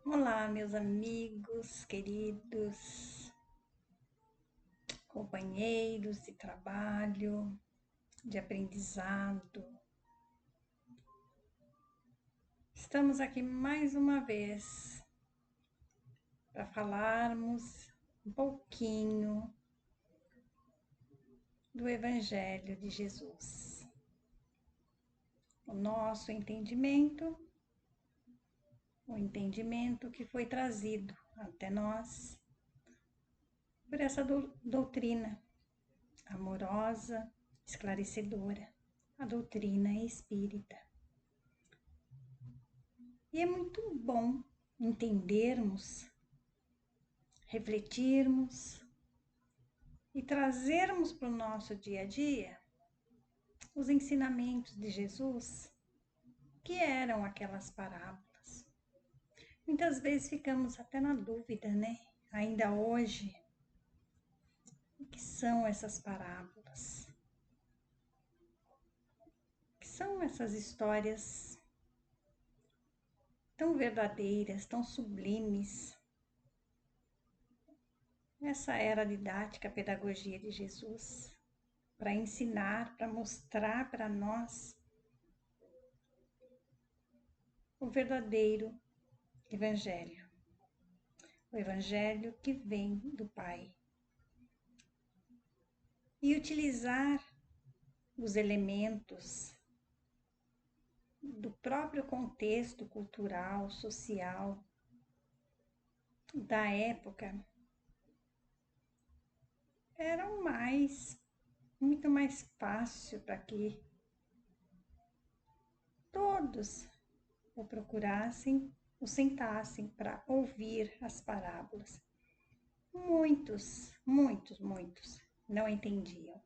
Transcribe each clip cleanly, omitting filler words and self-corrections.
Olá, meus amigos queridos, companheiros de trabalho, de aprendizado. Estamos aqui mais uma vez para falarmos um pouquinho do Evangelho de Jesus. O nosso entendimento, o entendimento que foi trazido até nós por essa doutrina amorosa, esclarecedora, a doutrina espírita. E é muito bom entendermos, refletirmos e trazermos para o nosso dia a dia os ensinamentos de Jesus, que eram aquelas parábolas. Muitas vezes ficamos até na dúvida, né? Ainda hoje, o que são essas parábolas? O que são essas histórias tão verdadeiras, tão sublimes? Essa era a didática, a pedagogia de Jesus, para ensinar, para mostrar para nós o verdadeiro Evangelho, o Evangelho que vem do Pai. E utilizar os elementos do próprio contexto cultural, social da época era muito mais fácil para que todos o procurassem, o sentassem para ouvir as parábolas. Muitos não entendiam.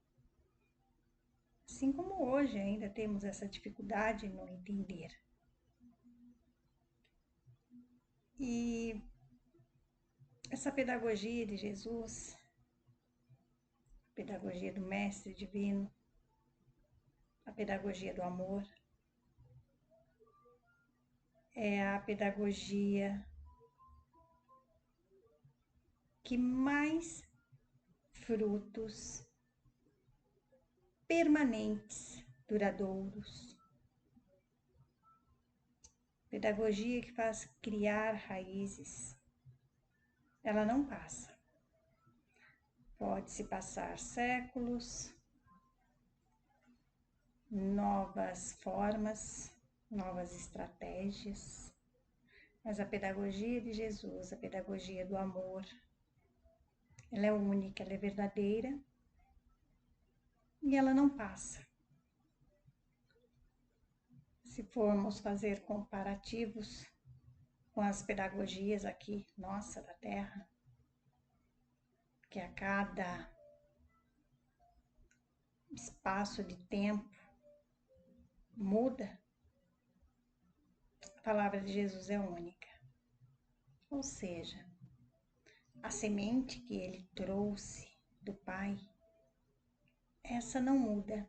Assim como hoje ainda temos essa dificuldade no entender. E essa pedagogia de Jesus, a pedagogia do Mestre Divino, a pedagogia do amor, é a pedagogia que mais frutos permanentes, duradouros. Pedagogia que faz criar raízes. Ela não passa. Pode-se passar séculos, novas formas, novas estratégias, mas a pedagogia de Jesus, a pedagogia do amor, ela é única, ela é verdadeira e ela não passa. Se formos fazer comparativos com as pedagogias aqui, nossa, da Terra, que a cada espaço de tempo muda, a palavra de Jesus é única. Ou seja, a semente que ele trouxe do Pai, essa não muda.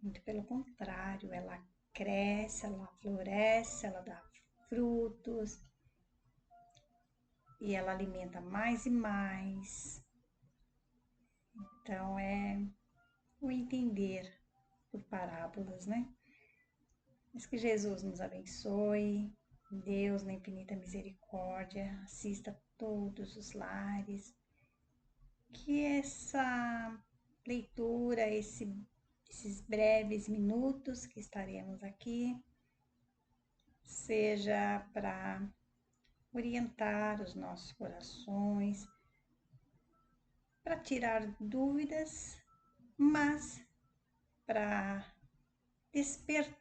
Muito pelo contrário, ela cresce, ela floresce, ela dá frutos e ela alimenta mais e mais. Então é o entender por parábolas, né? Mas que Jesus nos abençoe, Deus na infinita misericórdia, assista todos os lares, que essa leitura, esses breves minutos que estaremos aqui, seja para orientar os nossos corações, para tirar dúvidas, mas para despertar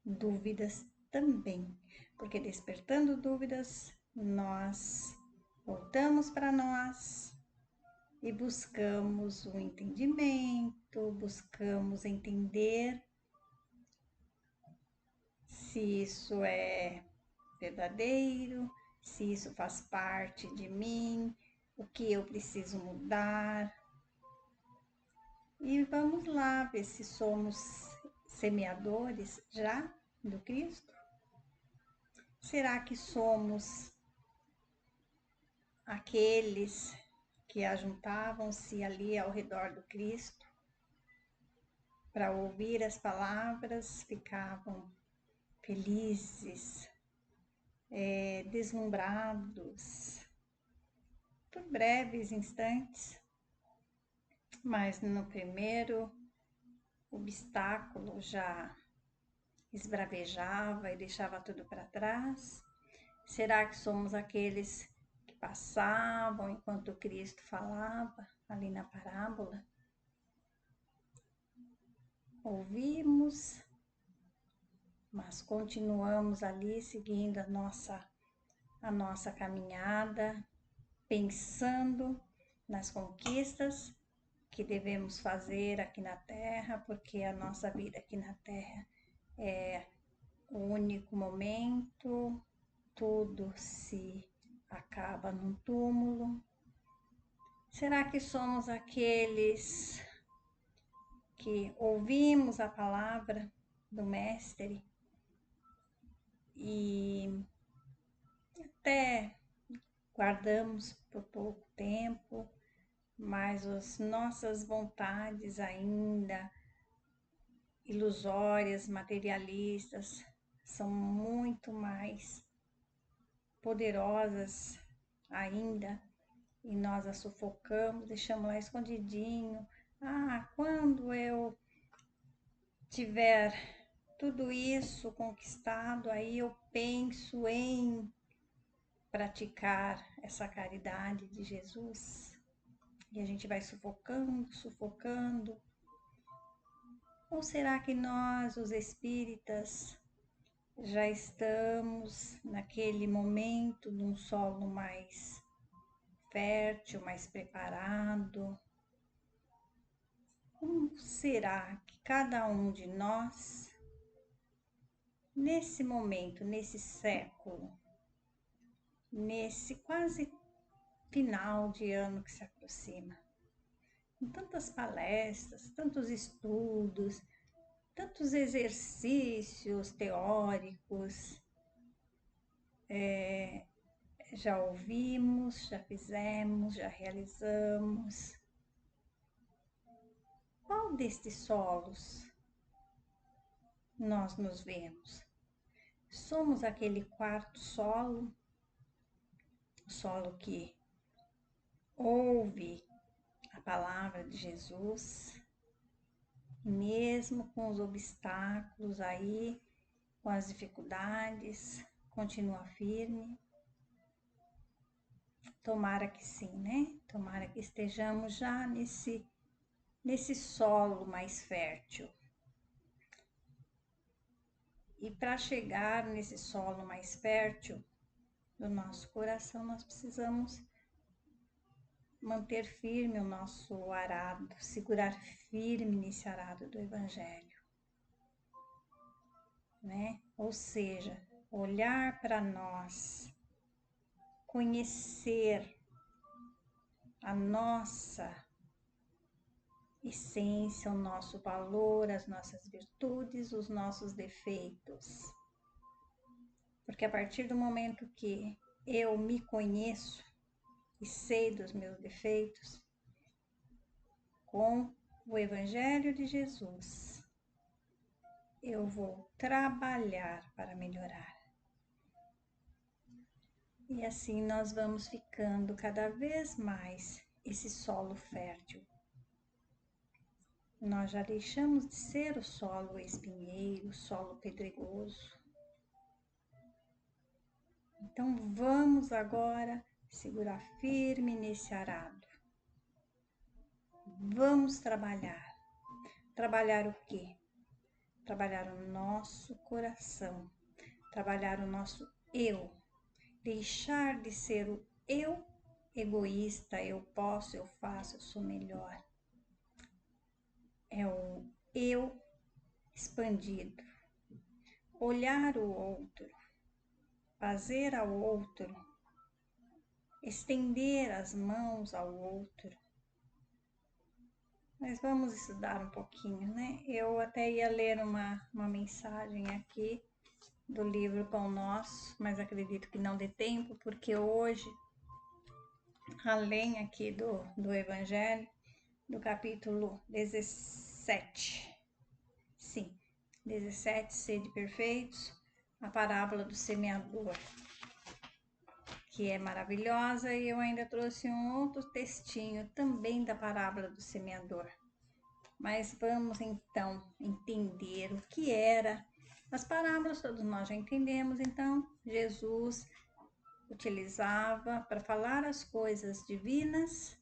dúvidas também, porque despertando dúvidas, nós voltamos para nós e buscamos o entendimento, buscamos entender se isso é verdadeiro, se isso faz parte de mim, o que eu preciso mudar. E vamos lá ver se somos semeadores já do Cristo. Será que somos aqueles que ajuntavam-se ali ao redor do Cristo para ouvir as palavras, ficavam felizes, deslumbrados por breves instantes, mas no primeiro obstáculo já esbravejava e deixava tudo para trás? Será que somos aqueles que passavam enquanto Cristo falava ali na parábola? Ouvimos, mas continuamos ali seguindo a nossa caminhada, pensando nas conquistas que devemos fazer aqui na Terra, porque a nossa vida aqui na Terra é o único momento, tudo se acaba num túmulo. Será que somos aqueles que ouvimos a palavra do Mestre e até guardamos por pouco tempo, mas as nossas vontades ainda ilusórias, materialistas, são muito mais poderosas ainda e nós a sufocamos, deixamos lá escondidinho. Quando eu tiver tudo isso conquistado, aí eu penso em praticar essa caridade de Jesus. E a gente vai sufocando, sufocando. Ou será que nós, os espíritas, já estamos naquele momento de um solo mais fértil, mais preparado? Como será que cada um de nós, nesse momento, nesse século, nesse quase final de ano que se aproxima, com tantas palestras, tantos estudos, tantos exercícios teóricos, já ouvimos, já fizemos, já realizamos. Qual destes solos nós nos vemos? Somos aquele quarto solo, o solo que ouve a palavra de Jesus, mesmo com os obstáculos aí, com as dificuldades, continua firme. Tomara que sim, né? Tomara que estejamos já nesse solo mais fértil. E para chegar nesse solo mais fértil do nosso coração, nós precisamos manter firme o nosso arado, segurar firme nesse arado do Evangelho, né? Ou seja, olhar para nós, conhecer a nossa essência, o nosso valor, as nossas virtudes, os nossos defeitos. Porque a partir do momento que eu me conheço e sei dos meus defeitos, com o Evangelho de Jesus, eu vou trabalhar para melhorar. E assim nós vamos ficando cada vez mais esse solo fértil. Nós já deixamos de ser o solo espinheiro, o solo pedregoso. Então vamos agora segurar firme nesse arado. Vamos trabalhar. Trabalhar o quê? Trabalhar o nosso coração, trabalhar o nosso eu. Deixar de ser o eu egoísta, eu posso, eu faço, eu sou melhor. É o eu expandido. Olhar o outro, fazer ao outro, estender as mãos ao outro. Mas vamos estudar um pouquinho, né? Eu até ia ler uma mensagem aqui do livro Pão Nosso, mas acredito que não dê tempo, porque hoje, além aqui do Evangelho, do capítulo 17, sim, 17, sede perfeitos, a parábola do semeador, que é maravilhosa, e eu ainda trouxe um outro textinho também da parábola do semeador. Mas vamos então entender o que era. As parábolas todos nós já entendemos, então Jesus utilizava para falar as coisas divinas,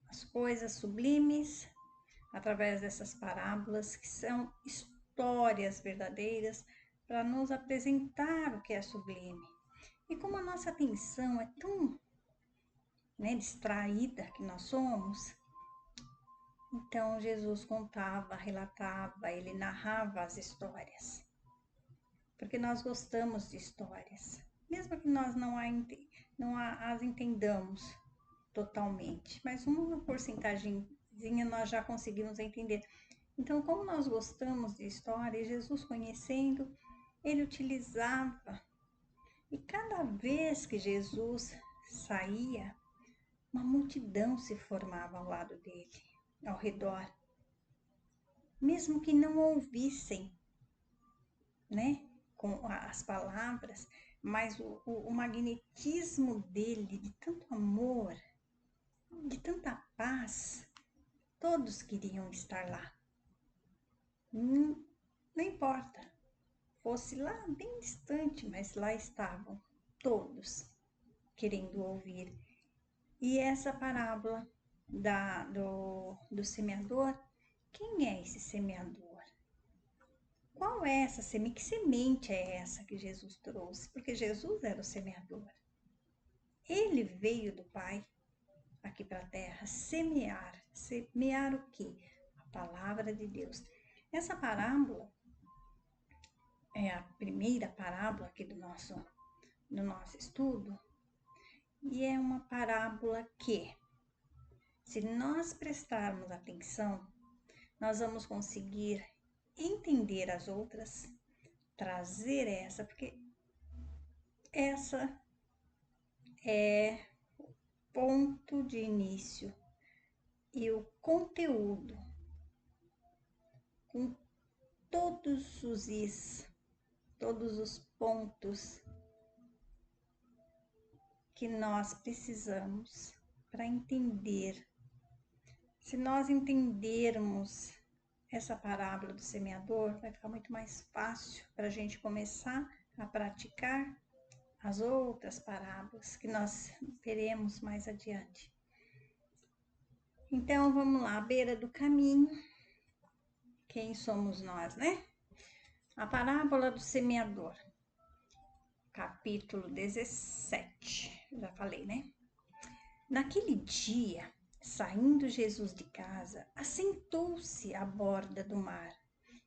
as coisas sublimes, através dessas parábolas, que são histórias verdadeiras, para nos apresentar o que é sublime. E como a nossa atenção é tão distraída que nós somos, então Jesus contava, relatava, ele narrava as histórias. Porque nós gostamos de histórias, mesmo que nós não as entendamos totalmente, mas uma porcentagemzinha nós já conseguimos entender. Então, como nós gostamos de histórias, Jesus conhecendo, ele utilizava, e cada vez que Jesus saía, uma multidão se formava ao lado dele, ao redor, mesmo que não ouvissem, né, com as palavras, mas o magnetismo dele, de tanto amor, de tanta paz, todos queriam estar lá. Não, não importa, fosse lá bem distante, mas lá estavam todos querendo ouvir. E essa parábola do semeador, quem é esse semeador? Qual é essa semente? Que semente é essa que Jesus trouxe? Porque Jesus era o semeador. Ele veio do Pai aqui para a terra semear. Semear o quê? A palavra de Deus. Essa parábola é a primeira parábola aqui do nosso estudo. E é uma parábola que, se nós prestarmos atenção, nós vamos conseguir entender as outras, trazer essa, porque essa é o ponto de início e o conteúdo, com todos os is, todos os pontos que nós precisamos para entender. Se nós entendermos essa parábola do semeador, vai ficar muito mais fácil para a gente começar a praticar as outras parábolas que nós veremos mais adiante. Então, vamos lá, à beira do caminho, quem somos nós, né? A parábola do semeador, capítulo 17, já falei, né? Naquele dia, saindo Jesus de casa, assentou-se à borda do mar,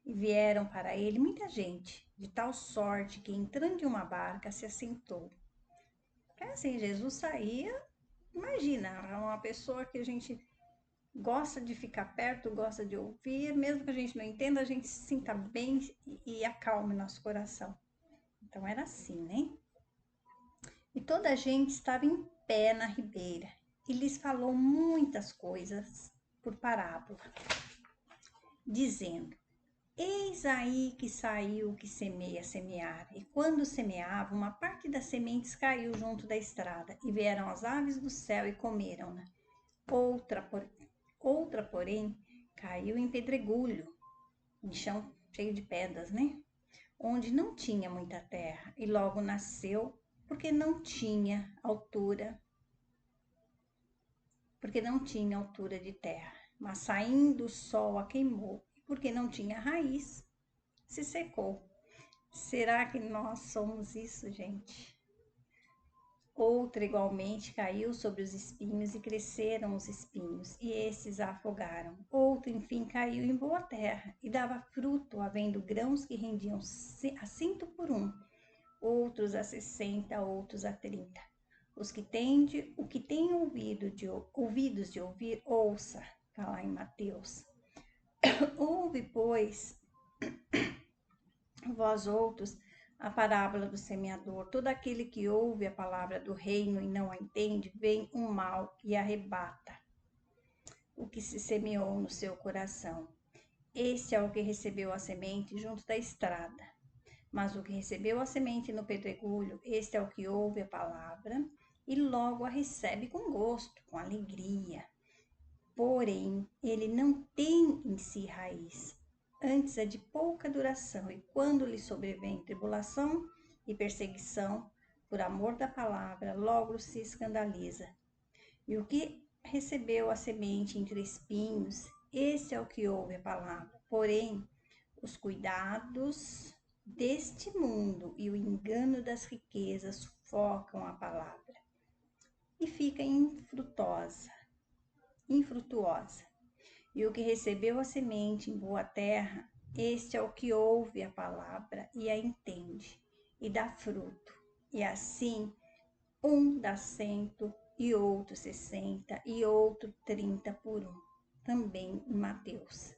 e vieram para ele muita gente, de tal sorte que, entrando em uma barca, se assentou. É assim, Jesus saía, imagina, uma pessoa que a gente gosta de ficar perto, gosta de ouvir, mesmo que a gente não entenda, a gente se sinta bem e acalme nosso coração. Então era assim, né? E toda a gente estava em pé na ribeira, e lhes falou muitas coisas por parábola, dizendo: eis aí que saiu o que semeia semear, e quando semeava, uma parte das sementes caiu junto da estrada, e vieram as aves do céu e comeram-na. Outra, porém, caiu em pedregulho, em chão cheio de pedras, né? Onde não tinha muita terra, e logo nasceu, porque não tinha altura de terra. Mas saindo o sol a queimou, e porque não tinha raiz, se secou. Será que nós somos isso, gente? Outra igualmente caiu sobre os espinhos e cresceram os espinhos, e esses a afogaram. Outra, enfim, caiu em boa terra e dava fruto, havendo grãos que rendiam a 100 por um, outros a 60, outros a 30. O que tem ouvidos de ouvir, ouça, está lá em Mateus. Ouve, pois, vós outros, A parábola do semeador: todo aquele que ouve a palavra do reino e não a entende, vem um mal e arrebata o que se semeou no seu coração. Este é o que recebeu a semente junto da estrada. Mas o que recebeu a semente no pedregulho, este é o que ouve a palavra e logo a recebe com gosto, com alegria. Porém, ele não tem em si raiz, antes é de pouca duração, e quando lhe sobrevém tribulação e perseguição, por amor da palavra, logo se escandaliza. E o que recebeu a semente entre espinhos, esse é o que ouve a palavra. Porém, os cuidados deste mundo e o engano das riquezas sufocam a palavra e fica infrutuosa. E o que recebeu a semente em boa terra, este é o que ouve a palavra e a entende, e dá fruto. E assim, um dá 100, e outro 60, e outro 30 por um. Também em Mateus.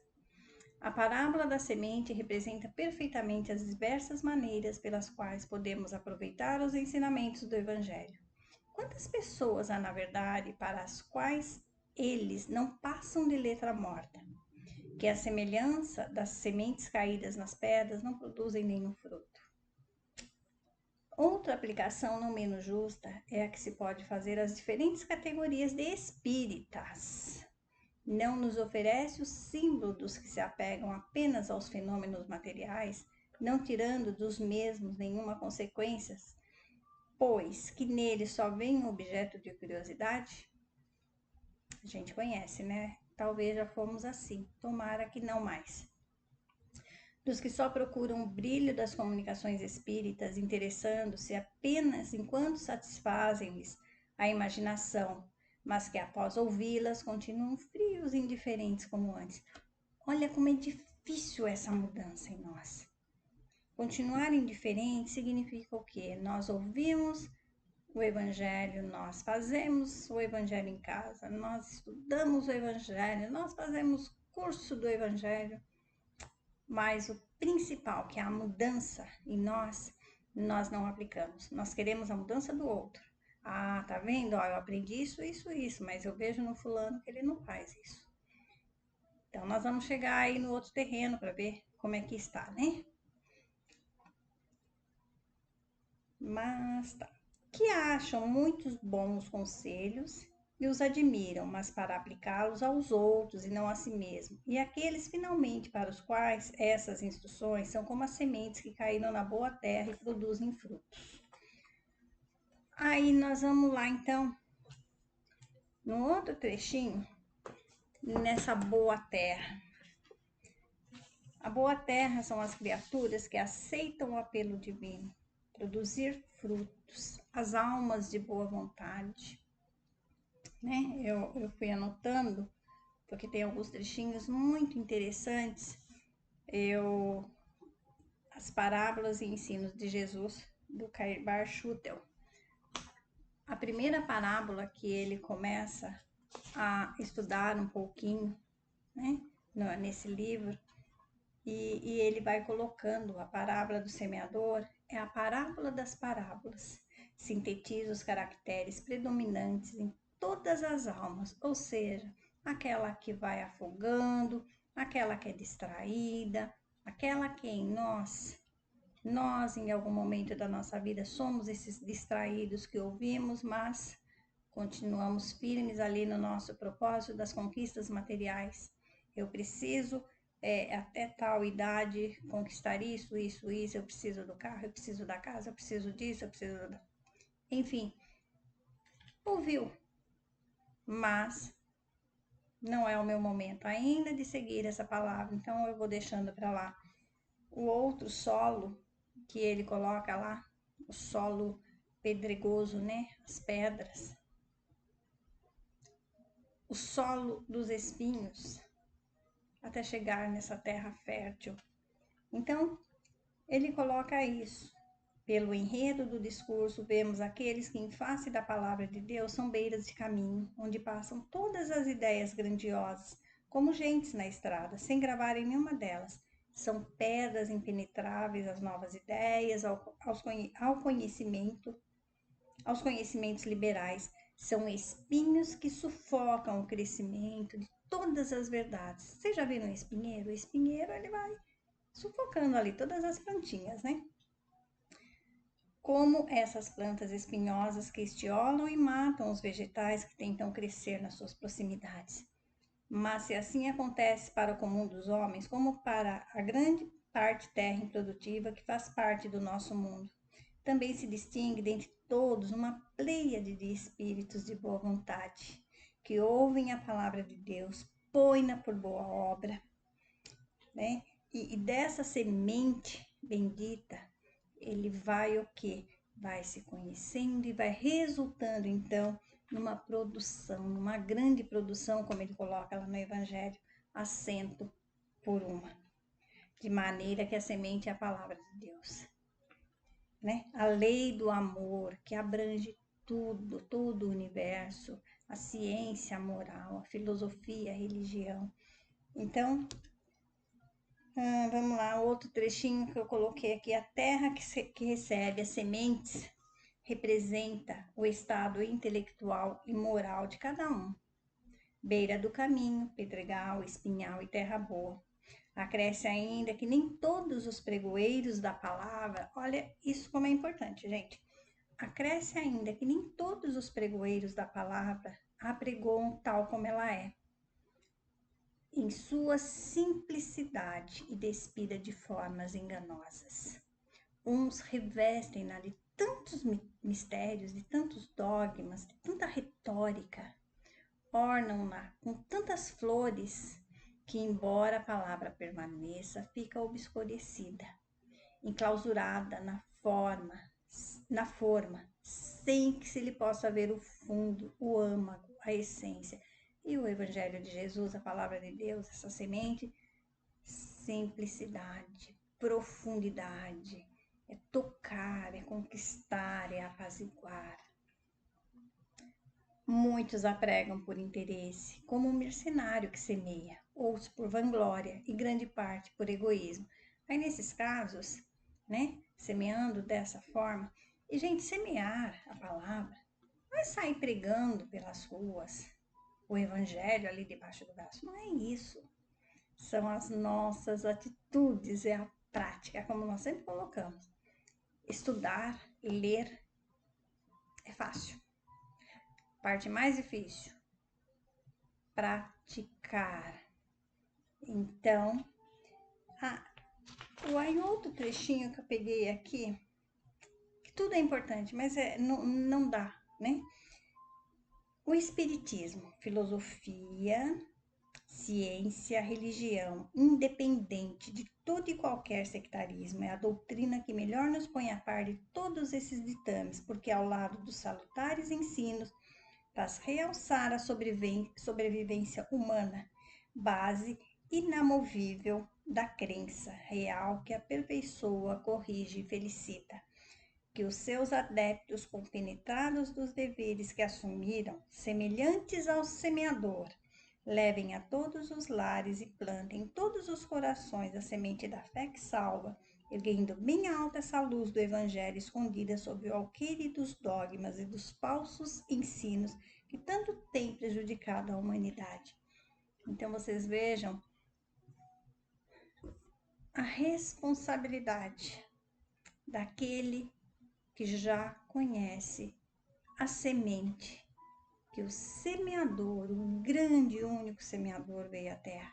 A parábola da semente representa perfeitamente as diversas maneiras pelas quais podemos aproveitar os ensinamentos do Evangelho. Quantas pessoas há, na verdade, para as quais eles não passam de letra morta, que a semelhança das sementes caídas nas pedras não produzem nenhum fruto. Outra aplicação não menos justa é a que se pode fazer às diferentes categorias de espíritas. Não nos oferece o símbolo dos que se apegam apenas aos fenômenos materiais, não tirando dos mesmos nenhuma consequência, pois que nele só vem um objeto de curiosidade? A gente conhece, né? Talvez já fomos assim, tomara que não mais. Dos que só procuram o brilho das comunicações espíritas, interessando-se apenas enquanto satisfazem-lhes a imaginação, mas que após ouvi-las continuam frios e indiferentes como antes. Olha como é difícil essa mudança em nós. Continuar indiferente significa o quê? Nós ouvimos o Evangelho, nós fazemos o Evangelho em casa, nós estudamos o Evangelho, nós fazemos curso do Evangelho, mas o principal, que é a mudança em nós não aplicamos. Nós queremos a mudança do outro. Ah, tá vendo? Ó, eu aprendi isso, mas eu vejo no fulano que ele não faz isso. Então, nós vamos chegar aí no outro terreno para ver como é que está, né? Mas tá. Que acham muitos bons conselhos e os admiram, mas para aplicá-los aos outros e não a si mesmo. E aqueles finalmente para os quais essas instruções são como as sementes que caíram na boa terra e produzem frutos. Aí nós vamos lá então, no outro trechinho, nessa boa terra. A boa terra são as criaturas que aceitam o apelo divino, produzir frutos, as almas de boa vontade, né? Eu fui anotando, porque tem alguns trechinhos muito interessantes. As parábolas e ensinos de Jesus, do Cairbar Schutel. A primeira parábola que ele começa a estudar um pouquinho, né, nesse livro, e ele vai colocando a parábola do semeador, é a parábola das parábolas. Sintetiza os caracteres predominantes em todas as almas, ou seja, aquela que vai afogando, aquela que é distraída, aquela que em nós em algum momento da nossa vida somos esses distraídos que ouvimos, mas continuamos firmes ali no nosso propósito das conquistas materiais. Eu preciso até tal idade conquistar isso, eu preciso do carro, eu preciso da casa, eu preciso disso, eu preciso da... Enfim, ouviu, mas não é o meu momento ainda de seguir essa palavra, então eu vou deixando para lá. O outro solo que ele coloca lá, o solo pedregoso, né? As pedras. O solo dos espinhos, até chegar nessa terra fértil. Então, ele coloca isso. Pelo enredo do discurso, vemos aqueles que, em face da palavra de Deus, são beiras de caminho, onde passam todas as ideias grandiosas, como gentes na estrada, sem gravarem nenhuma delas. são pedras impenetráveis às novas ideias, ao conhecimento, aos conhecimentos liberais. São espinhos que sufocam o crescimento de todas as verdades. Vocês já viram um espinheiro? O espinheiro, ele vai sufocando ali todas as plantinhas, né? Como essas plantas espinhosas que estiolam e matam os vegetais que tentam crescer nas suas proximidades. Mas se assim acontece para o comum dos homens, como para a grande parte terra improdutiva que faz parte do nosso mundo, também se distingue dentre todos uma pleiade de espíritos de boa vontade, que ouvem a palavra de Deus, põe-na por boa obra, né? E dessa semente bendita, ele vai o quê? Vai se conhecendo e vai resultando, então, numa produção, numa grande produção, como ele coloca lá no Evangelho, assento por uma. De maneira que a semente é a palavra de Deus, né? A lei do amor, que abrange tudo, todo o universo, a ciência, a moral, a filosofia, a religião. Então, vamos lá, outro trechinho que eu coloquei aqui. A terra que recebe as sementes representa o estado intelectual e moral de cada um. Beira do caminho, pedregal, espinhal e terra boa. Acresce ainda que nem todos os pregoeiros da palavra, olha isso como é importante, gente. Acresce ainda que nem todos os pregoeiros da palavra a pregoam tal como ela é, em sua simplicidade e despida de formas enganosas. Uns revestem-na de tantos mistérios, de tantos dogmas, de tanta retórica, ornam-na com tantas flores, que embora a palavra permaneça, fica obscurecida, enclausurada na forma, sem que se lhe possa ver o fundo, o âmago, a essência. E o Evangelho de Jesus, a palavra de Deus, essa semente, simplicidade, profundidade, é tocar, é conquistar, é apaziguar. Muitos a pregam por interesse, como um mercenário que semeia, outros por vanglória e grande parte por egoísmo. Aí nesses casos, né, semeando dessa forma, e gente, semear a palavra, não é sair pregando pelas ruas, o evangelho ali debaixo do braço, não é isso. São as nossas atitudes, é a prática, como nós sempre colocamos. Estudar, ler, é fácil. Parte mais difícil, praticar. Então, aí outro trechinho que eu peguei aqui, que tudo é importante, mas não dá, né? O espiritismo, filosofia, ciência, religião, independente de todo e qualquer sectarismo, é a doutrina que melhor nos põe a par de todos esses ditames, porque ao lado dos salutares ensinos, faz realçar a sobrevivência humana, base inamovível da crença real que aperfeiçoa, corrige e felicita. Que os seus adeptos, compenetrados dos deveres que assumiram, semelhantes ao semeador, levem a todos os lares e plantem em todos os corações a semente da fé que salva, erguendo bem alta essa luz do Evangelho escondida sob o alqueire dos dogmas e dos falsos ensinos que tanto tem prejudicado a humanidade. Então vocês vejam a responsabilidade daquele que já conhece a semente que o semeador, o grande e único semeador, veio à terra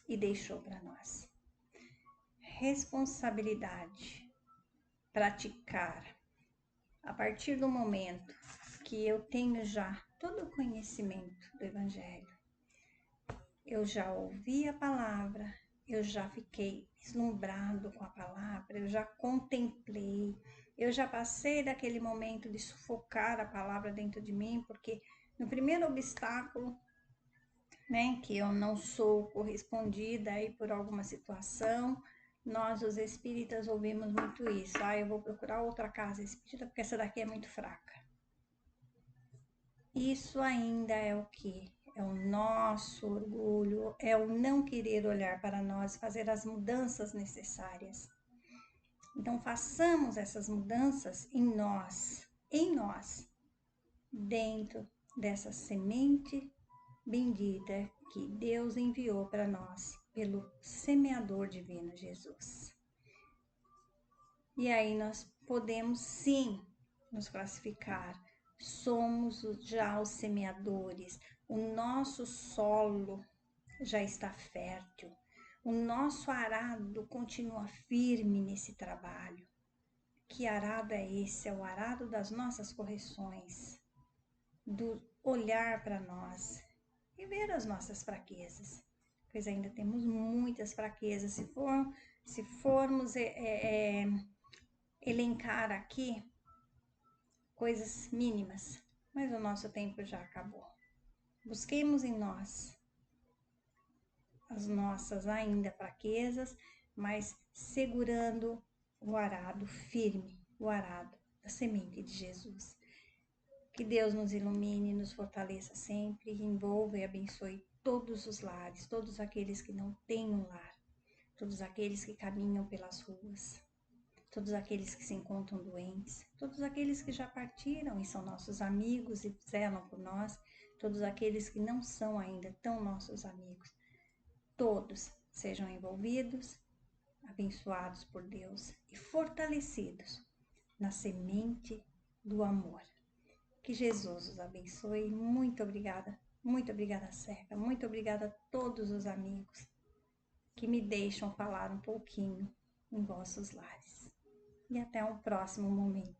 e deixou para nós. Responsabilidade, praticar. A partir do momento que eu tenho já todo o conhecimento do Evangelho, eu já ouvi a palavra, eu já fiquei vislumbrado com a palavra, eu já contemplei, eu já passei daquele momento de sufocar a palavra dentro de mim, porque no primeiro obstáculo, né, que eu não sou correspondida aí por alguma situação, nós, os espíritas, ouvimos muito isso. Eu vou procurar outra casa espírita porque essa daqui é muito fraca. Isso ainda é o quê? é o nosso orgulho, é o não querer olhar para nós e fazer as mudanças necessárias. Então, façamos essas mudanças em nós, dentro dessa semente bendita que Deus enviou para nós pelo semeador divino Jesus. E aí nós podemos sim nos classificar. Somos já os semeadores. O nosso solo já está fértil. O nosso arado continua firme nesse trabalho. Que arado é esse? É o arado das nossas correções, do olhar para nós e ver as nossas fraquezas, pois ainda temos muitas fraquezas. Se formos elencar aqui coisas mínimas, mas o nosso tempo já acabou. Busquemos em nós as nossas ainda fraquezas, mas segurando o arado firme, o arado da semente de Jesus. Que Deus nos ilumine, nos fortaleça sempre, envolva e abençoe todos os lares, todos aqueles que não têm um lar, todos aqueles que caminham pelas ruas, todos aqueles que se encontram doentes, todos aqueles que já partiram e são nossos amigos e zelam por nós, todos aqueles que não são ainda tão nossos amigos. Todos sejam envolvidos, abençoados por Deus e fortalecidos na semente do amor. Que Jesus os abençoe. Muito obrigada, Seca. Muito obrigada a todos os amigos que me deixam falar um pouquinho em vossos lares. E até um próximo momento.